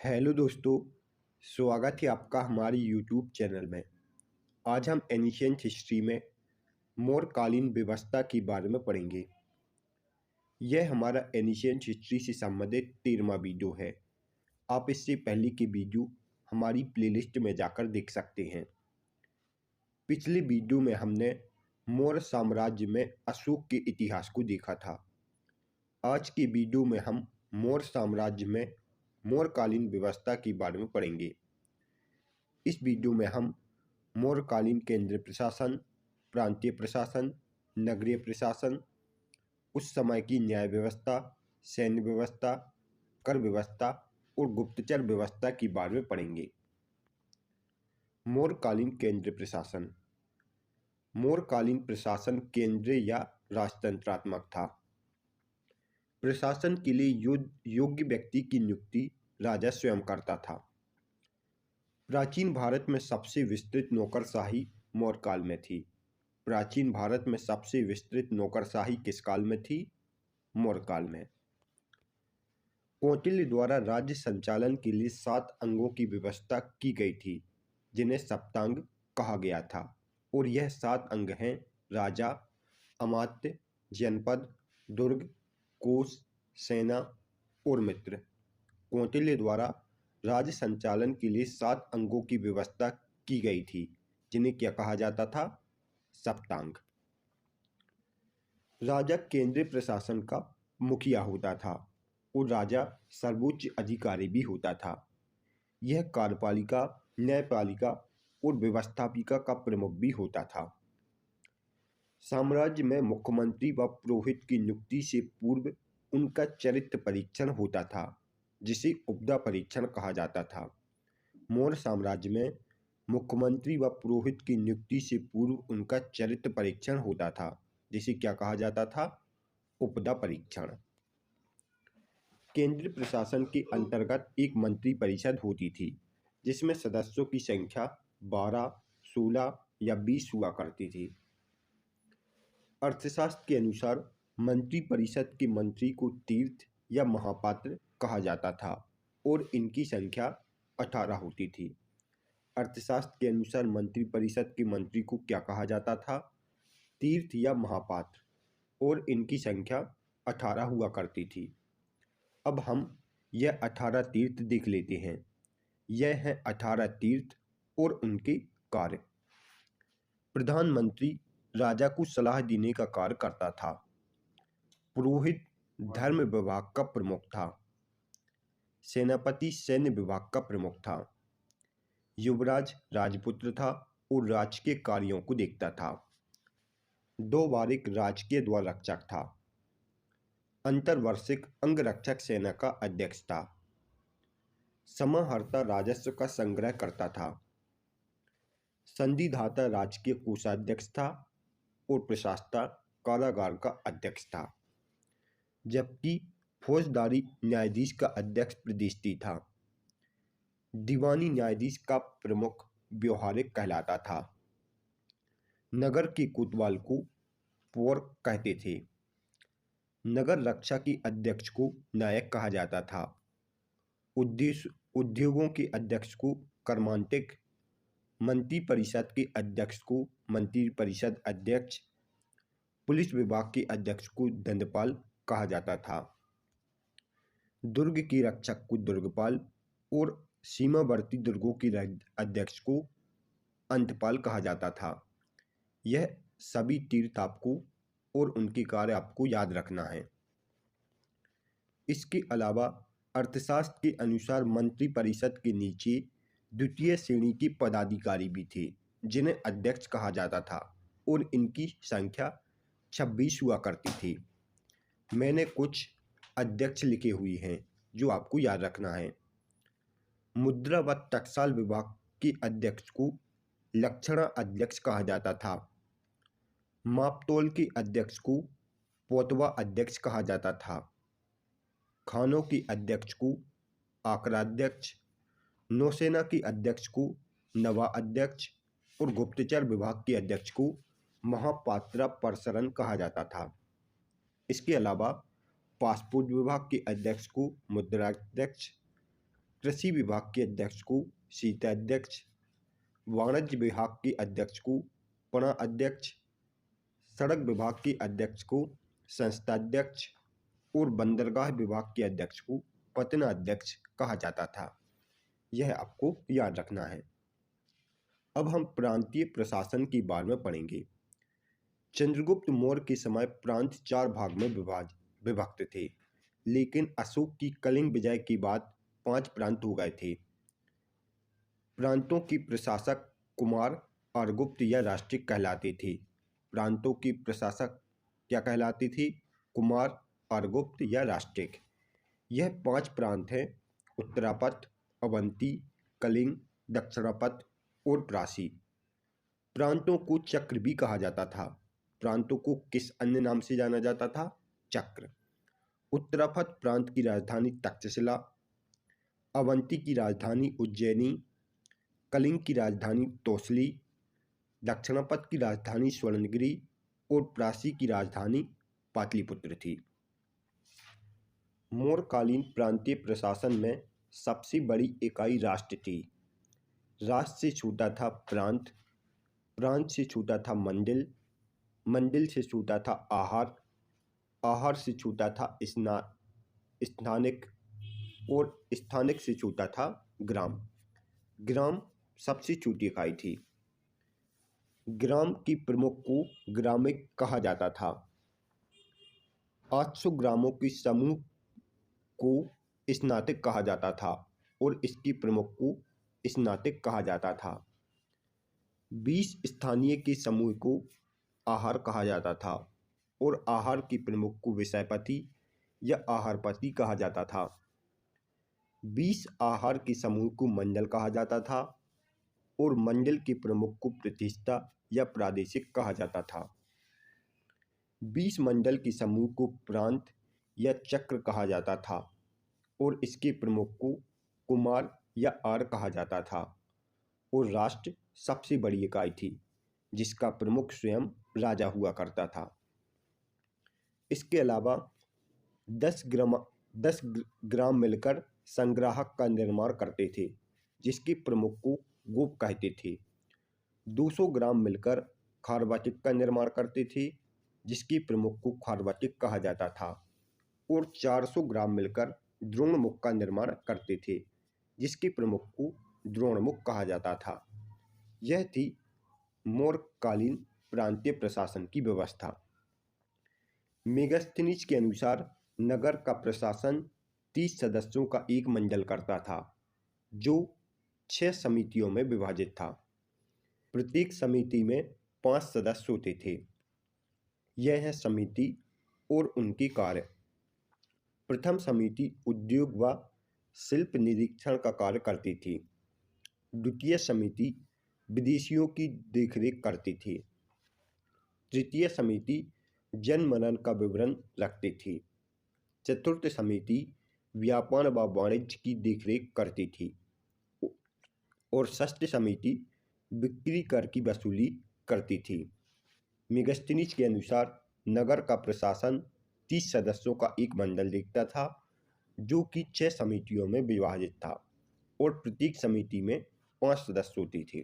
Hello दोस्तों, स्वागत है आपका हमारे यूट्यूब चैनल में। आज हम एनिशिएंट हिस्ट्री में मौर्यकालीन व्यवस्था के बारे में पढ़ेंगे। यह हमारा एनिशिएंट हिस्ट्री से संबंधित 13वां वीडियो है। आप इससे पहले के वीडियो हमारी प्लेलिस्ट में जाकर देख सकते हैं। पिछले वीडियो में हमने मौर्य साम्राज्य में अशोक के इतिहास को देखा था। आज के वीडियो में हम मौर्य साम्राज्य में मौर्यकालीन व्यवस्था के बारे में पढ़ेंगे। इस वीडियो में हम मौर्यकालीन केंद्रीय प्रशासन, प्रांतीय प्रशासन, नगरीय प्रशासन, उस समय की न्याय व्यवस्था, सैन्य व्यवस्था, कर व्यवस्था और गुप्तचर व्यवस्था के बारे में पढ़ेंगे। मौर्यकालीन केंद्रीय प्रशासन। मौर्यकालीन प्रशासन केंद्रीय या राजतंत्रात्मक था। प्रशासन के लिए योग्य व्यक्ति की नियुक्ति राजा स्वयं करता था। प्राचीन भारत में सबसे विस्तृत नौकरशाही मौर्यकाल में थी। प्राचीन भारत में सबसे विस्तृत नौकरशाही किस काल में थी? मौर्यकाल में। कौटिल्य द्वारा राज्य संचालन के लिए 7 अंगों की व्यवस्था की गई थी, जिन्हें सप्तांग कहा गया था। और यह 7 अंग हैं: राजा, अमात्य, जनपद, दुर्ग, कोष, सेना और मित्र। कौटिल्य द्वारा राज्य संचालन के लिए 7 अंगों की व्यवस्था की गई थी, जिन्हें क्या कहा जाता था? सप्तांग। राजा केंद्रीय प्रशासन का मुखिया होता था और राजा सर्वोच्च अधिकारी भी होता था। यह कार्यपालिका, न्यायपालिका और व्यवस्थापिका का प्रमुख भी होता था। साम्राज्य में मुख्यमंत्री व पुरोहित की नियुक्ति से पूर्व उनका चरित्र परीक्षण होता था, जिसे उपदा परीक्षण कहा जाता था। मौर्य साम्राज्य में मुख्यमंत्री व पुरोहित की नियुक्ति से पूर्व उनका चरित्र परीक्षण होता था, जिसे क्या कहा जाता था? उपदा परीक्षण। केंद्रीय प्रशासन के अंतर्गत एक मंत्री परिषद होती थी, जिसमें सदस्यों की संख्या 12, 16 या 20 हुआ करती थी। अर्थशास्त्र के अनुसार मंत्री परिषद के मंत्री को तीर्थ या महापात्र कहा जाता था और इनकी संख्या 18 होती थी। अर्थशास्त्र के अनुसार मंत्री परिषद के मंत्री को क्या कहा जाता था? तीर्थ या महापात्र, और इनकी संख्या 18 हुआ करती थी। अब हम यह 18 तीर्थ देख लेते हैं। यह हैं 18 तीर्थ और उनके कार्य। प्रधानमंत्री राजा को सलाह देने का कार्य करता था। पुरोहित धर्म विभाग का प्रमुख था। सेनापति सैन्य विभाग का प्रमुख था। युवराज राजपुत्र था और राजकीय कार्यों को देखता था। 2 वार्षिक राजकीय द्वार रक्षक था। अंतर्वार्षिक अंगरक्षक सेना का अध्यक्ष था। समाहर्ता राजस्व का संग्रह करता था। संधिदाता राजकीय कोषाध्यक्ष था और प्रशासता कारागार का अध्यक्ष था, जबकि फौजदारी न्यायाधीश का अध्यक्ष प्रदिष्टि था। दीवानी न्यायाधीश का प्रमुख व्यवहारिक कहलाता था। नगर के कोतवाल को पौर कहते थे। नगर रक्षा के अध्यक्ष को नायक कहा जाता था। उद्योगों के अध्यक्ष को कर्मांतिक, मंत्री परिषद के अध्यक्ष को मंत्री परिषद अध्यक्ष, पुलिस विभाग के अध्यक्ष को दंडपाल कहा जाता था। दुर्ग के रक्षक को दुर्गपाल और सीमावर्ती दुर्गों के अध्यक्ष को अंतपाल कहा जाता था। यह सभी तीर्थ आपको और उनके कार्य आपको याद रखना है। इसके अलावा अर्थशास्त्र के अनुसार मंत्री परिषद के नीचे द्वितीय श्रेणी के पदाधिकारी भी थे, जिन्हें अध्यक्ष कहा जाता था और इनकी संख्या 26 हुआ करती थी। मैंने कुछ अध्यक्ष लिखे हुए हैं जो आपको याद रखना है। मुद्रा व टकसाल विभाग के अध्यक्ष को लक्षणा अध्यक्ष कहा जाता था। मापतोल के अध्यक्ष को पोतवा अध्यक्ष कहा जाता था। खानों के अध्यक्ष को आकराध्यक्ष, नौसेना के अध्यक्ष को नवा अध्यक्ष और गुप्तचर विभाग के अध्यक्ष को महापात्रा परसरन कहा जाता था। इसके अलावा पासपोर्ट विभाग के अध्यक्ष को मुद्राध्यक्ष, कृषि विभाग के अध्यक्ष को शीताध्यक्ष, वाणिज्य विभाग के अध्यक्ष को पणा अध्यक्ष, सड़क विभाग के अध्यक्ष को संस्थाध्यक्ष और बंदरगाह विभाग के अध्यक्ष को पतना अध्यक्ष कहा जाता था। यह आपको याद रखना है। अब हम प्रांतीय प्रशासन के बारे में पढ़ेंगे। चंद्रगुप्त मौर्य के समय प्रांत 4 भाग में विभक्त थे, लेकिन अशोक की कलिंग विजय के बाद 5 प्रांत हो गए थे। प्रांतों की प्रशासक कुमार और गुप्त या राष्ट्रिक कहलाते थे। प्रांतों की प्रशासक क्या कहलाती थी? कुमार और गुप्त या राष्ट्रिक। यह 5 प्रांत हैं: उत्तरापथ, अवंती, कलिंग, दक्षिणापथ और प्रासी। प्रांतों को चक्र भी कहा जाता था। प्रांतों को किस अन्य नाम से जाना जाता था? चक्र। उत्तरापथ प्रांत की राजधानी तक्षशिला, अवंती की राजधानी उज्जैनी, कलिंग की राजधानी तोसली, दक्षिणापथ की राजधानी स्वर्णगिरी और प्रासी की राजधानी पाटलिपुत्र थी। मौर्यकालीन प्रांतीय प्रशासन में सबसे बड़ी इकाई राष्ट्र थी। राष्ट्र से छूटा था प्रांत, प्रांत से छूटा था मंडल, मंडल से छूटा था आहार, आहार से छूटा था स्थानिक और स्थानिक से छूटा था ग्राम। ग्राम सबसे छोटी इकाई थी। ग्राम की प्रमुख को ग्रामिक कहा जाता था। 800 ग्रामों के समूह को स्नातक कहा जाता था और इसकी प्रमुख को स्नातक कहा जाता था। 20 स्थानीय के समूह को आहार कहा जाता था और आहार की प्रमुख को विषयपति या आहारपति कहा जाता था। 20 आहार के समूह को मंडल कहा जाता था और मंडल के प्रमुख को प्रतिष्ठा या प्रादेशिक कहा जाता था। 20 मंडल के समूह को प्रांत या चक्र कहा जाता था और इसके प्रमुख को कुमार या आर कहा जाता था। और राष्ट्र सबसे बड़ी इकाई थी जिसका प्रमुख स्वयं राजा हुआ करता था। इसके अलावा 10 ग्राम मिलकर संग्राहक का निर्माण करते थे जिसके प्रमुख को गोप कहते थे। 200 ग्राम मिलकर खारवाटिक का निर्माण करते थे जिसके प्रमुख को खारवाटिक कहा जाता था। और 400 ग्राम मिलकर द्रोणमुख का निर्माण करते थे जिसके प्रमुख को द्रोणमुख कहा जाता था। यह थी मौर्यकालीन प्रांतीय प्रशासन की व्यवस्था। मेगास्थनीज के अनुसार नगर का प्रशासन 30 सदस्यों का एक मंडल करता था जो 6 समितियों में विभाजित था। प्रत्येक समिति में 5 सदस्य होते थे। यह है समिति और उनके कार्य। प्रथम समिति उद्योग व शिल्प निरीक्षण का कार्य करती थी। द्वितीय समिति विदेशियों की देखरेख करती थी। तृतीय समिति जनमनन का विवरण रखती थी। चतुर्थ समिति व्यापार व वाणिज्य की देखरेख करती थी और षष्ठ समिति बिक्री कर की वसूली करती थी। मेगास्थनीज के अनुसार नगर का प्रशासन 30 सदस्यों का एक मंडल देखता था जो कि 6 समितियों में विभाजित था और प्रत्येक समिति में 5 सदस्य होते थे।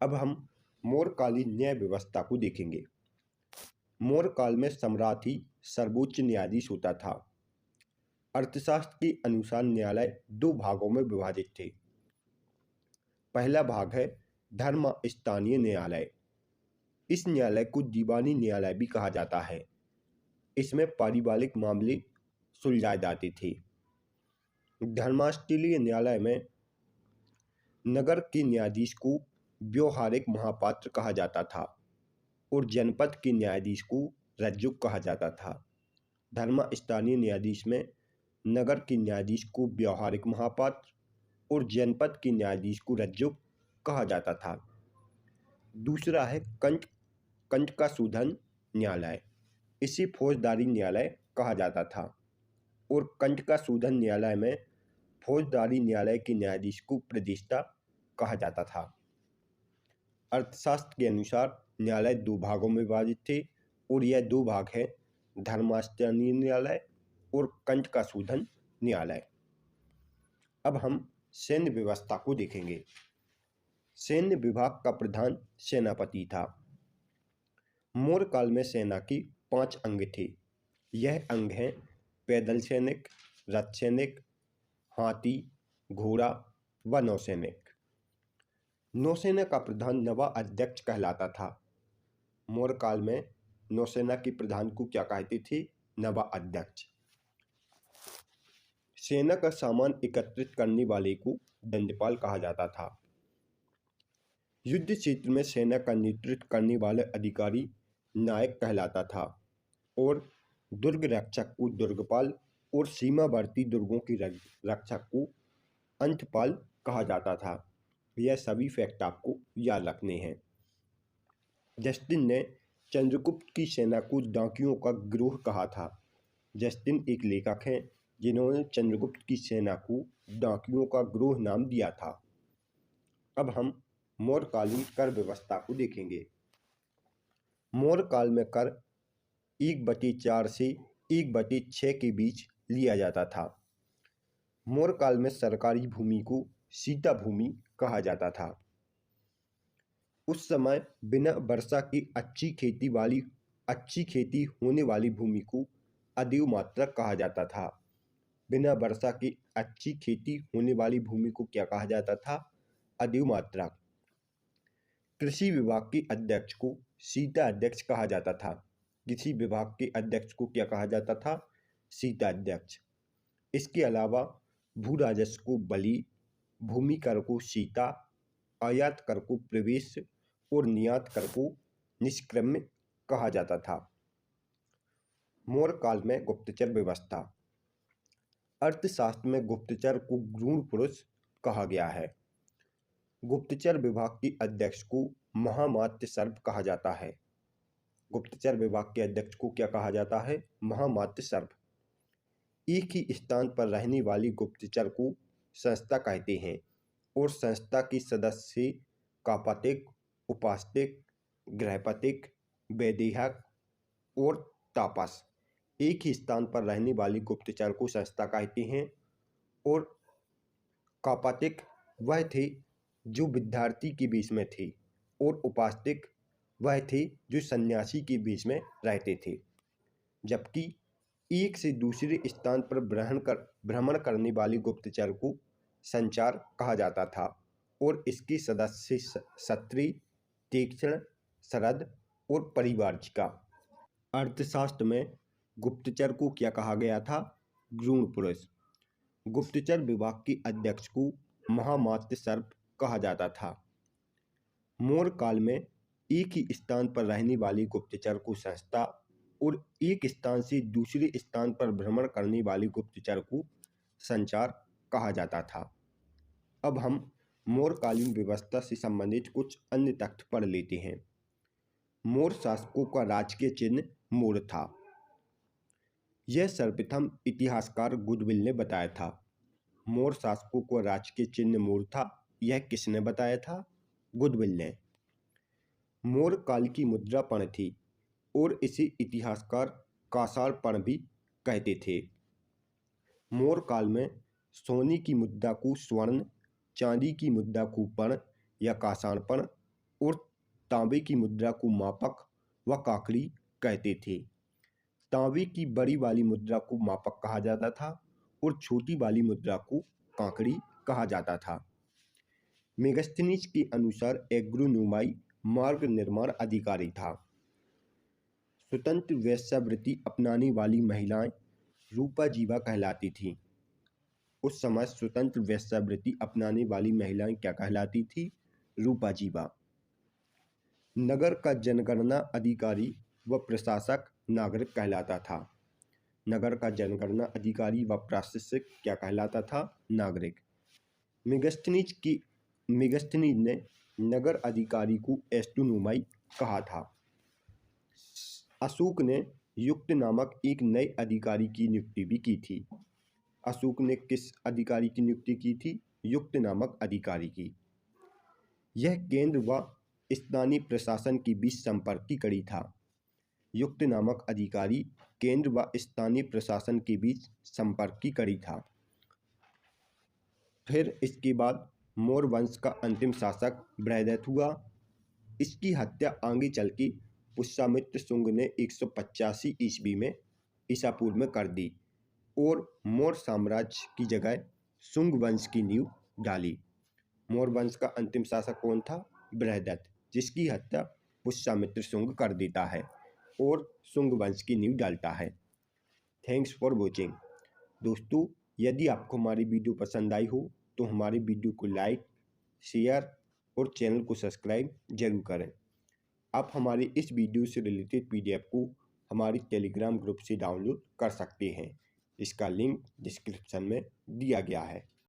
अब हम मौर्यकालीन न्याय व्यवस्था को देखेंगे। मौर्य काल में सम्राट ही सर्वोच्च न्यायाधीश होता था। अर्थशास्त्र के अनुसार न्यायालय 2 भागों में विभाजित थे। पहला भाग है धर्म स्थानीय न्यायालय। इस न्यायालय को दीवानी न्यायालय भी कहा जाता है। इसमें पारिवारिक मामले सुलझाए जाते थे। धर्मास्थलीय न्यायालय में नगर के न्यायाधीश को व्यावहारिक महापात्र कहा जाता था और जनपद के न्यायाधीश को रज्जुक कहा जाता था। धर्मस्थानीय न्यायाधीश में नगर के न्यायाधीश को व्यावहारिक महापात्र और जनपद के न्यायाधीश को रज्जुक कहा जाता था। दूसरा है कंटकाशोधन न्यायालय। इसे फौजदारी न्यायालय कहा जाता था और कंटकाशोधन न्यायालय में फौजदारी न्यायालय के न्यायाधीश को प्रतिष्ठा कहा जाता था। अर्थशास्त्र के अनुसार न्यायालय 2 भागों में विभाजित थे और यह 2 भाग हैं धर्मस्थानीय न्यायालय और कंटकाशोधन न्यायालय। अब हम सैन्य व्यवस्था को देखेंगे। सैन्य विभाग का प्रधान सेनापति था। मौर्य काल में सेना की 5 अंग थे। यह अंग हैं पैदल सैनिक, रथ सैनिक, हाथी, घोड़ा व नौसैनिक। नौसेना का प्रधान नवा अध्यक्ष कहलाता था। मौर्य काल में नौसेना के प्रधान को क्या कहते थे? नवा अध्यक्ष। सेना का सामान एकत्रित करने वाले को दंडपाल कहा जाता था। युद्ध क्षेत्र में सेना का नेतृत्व करने वाला अधिकारी नायक कहलाता था और दुर्ग रक्षक को दुर्गपाल और सीमावर्ती दुर्गों की रक्षक को अंतपाल कहा जाता था। यह सभी फैक्ट आपको याद रखने हैं। जस्टिन ने चंद्रगुप्त की सेना को डाकियों का गिरोह कहा था। जस्टिन एक लेखक हैं जिन्होंने चंद्रगुप्त की सेना को डाकियों का गिरोह नाम दिया था। अब हम मौर्यकालीन कर व्यवस्था को देखेंगे। मौर्य काल में कर 1/4 से 1/6 के बीच लिया जाता था। मौर्य काल में सरकारी भूमि को सीता भूमि कहा जाता था। उस समय बिना वर्षा की अच्छी खेती होने वाली भूमि को अदेव मात्रक कहा जाता था। बिना वर्षा की अच्छी खेती होने वाली भूमि को क्या कहा जाता था? अदेव मात्रक। कृषि विभाग के अध्यक्ष को सीता अध्यक्ष कहा जाता था। किसी विभाग के अध्यक्ष को क्या कहा जाता था? सीता अध्यक्ष। इसके अलावा भू राजस्व को बलि, भूमि कर को सीता, आयात कर को प्रवेश और निर्यात कर को निष्क्रम्य कहा जाता था। मौर्य काल में गुप्तचर व्यवस्था। अर्थशास्त्र में गुप्तचर को गूढ़ पुरुष कहा गया है। गुप्तचर विभाग के अध्यक्ष को महामात्य सर्प कहा जाता है। गुप्तचर विभाग के अध्यक्ष को क्या कहा जाता है? महामात्य सर्प। एक ही स्थान पर रहने वाली गुप्तचर को संस्था कहते हैं और संस्था के सदस्य कापातिक, उपासतिक, गृहपतिक, वैदेहक और तापस। एक ही स्थान पर रहने वाली गुप्तचर को संस्था कहते हैं और कापातिक वह थे जो विद्यार्थी के बीच में थे और उपासतिक वह थे जो सन्यासी के बीच में रहते थे। जबकि एक से दूसरे स्थान पर भ्रमण करने वाली गुप्तचर को संचार कहा जाता था और इसके सदस्य क्षत्रिय, तीक्ष्ण, शरद और परिवारजिका। अर्थशास्त्र में गुप्तचर को क्या कहा गया था? गूढ़ पुरुष। गुप्तचर विभाग के अध्यक्ष को महामात्य सर्प कहा जाता था। मौर्य काल में एक ही स्थान पर रहने वाली गुप्तचर को संस्था और एक स्थान से दूसरे स्थान पर भ्रमण करने वाली गुप्तचर को संचार कहा जाता था। अब हम मौर्यकालीन व्यवस्था से संबंधित कुछ अन्य तथ्य पढ़ लेते हैं। मौर्य शासकों का राजकीय चिन्ह मोर था। यह सर्वप्रथम इतिहासकार गुडविल ने बताया था। मौर्य शासकों का राजकीय चिन्ह मोर था। यह किसने बताया था? गुडविल ने। मौर्य काल की मुद्रा पर्ण थी और इसे इतिहासकार कासार पर्ण भी कहते थे। मौर्य काल में सोने की मुद्रा को स्वर्ण, चांदी की मुद्रा को पर्ण या कासार पर्ण और तांबे की मुद्रा को मापक व काकड़ी कहते थे। तांबे की बड़ी वाली मुद्रा को मापक कहा जाता था और छोटी वाली मुद्रा को काकड़ी कहा जाता था। मेगास्थनीज के अनुसार एग्रोनोमाई मार्ग निर्माण अधिकारी था। स्वतंत्र वेश्यावृत्ति अपनाने वाली महिलाएं रूपा जीवा कहलाती थीं। उस समय स्वतंत्र वेश्यावृत्ति अपनाने वाली महिलाएं क्या कहलाती थी? रूपा जीवा। नगर का जनगणना अधिकारी व प्रशासक नागरिक कहलाता था। नगर का जनगणना अधिकारी व प्रशासक क्या कहलाता था? नागरिक। मेगास्थनीज ने नगर अधिकारी को एस्ट्रोनोमाई कहा था। अशोक ने युक्त नामक एक नए अधिकारी की नियुक्ति भी की थी। अशोक ने किस अधिकारी की नियुक्ति की थी? युक्त नामक अधिकारी की। यह केंद्र व स्थानीय प्रशासन के बीच संपर्क की कड़ी था। युक्त नामक अधिकारी केंद्र व स्थानीय प्रशासन के बीच संपर्क की कड़ी था। फिर इसके बाद मौर्य वंश का अंतिम शासक बृहद्रथ हुआ। इसकी हत्या आगे चल के पुष्यमित्र शुंग ने 185 ईस्वी में ईसा पूर्व में कर दी और मौर्य साम्राज्य की जगह शुंग वंश की नींव डाली। मौर्य वंश का अंतिम शासक कौन था? बृहद्रथ, जिसकी हत्या पुष्यमित्र शुंग कर देता है और शुंग वंश की नींव डालता है। Thanks for watching. दोस्तों, यदि आपको हमारी वीडियो पसंद आई हो तो हमारी वीडियो को लाइक, शेयर और चैनल को सब्सक्राइब जरूर करें। आप हमारी इस वीडियो से रिलेटेड पीडीएफ को हमारी टेलीग्राम ग्रुप से डाउनलोड कर सकते हैं। इसका लिंक डिस्क्रिप्शन में दिया गया है।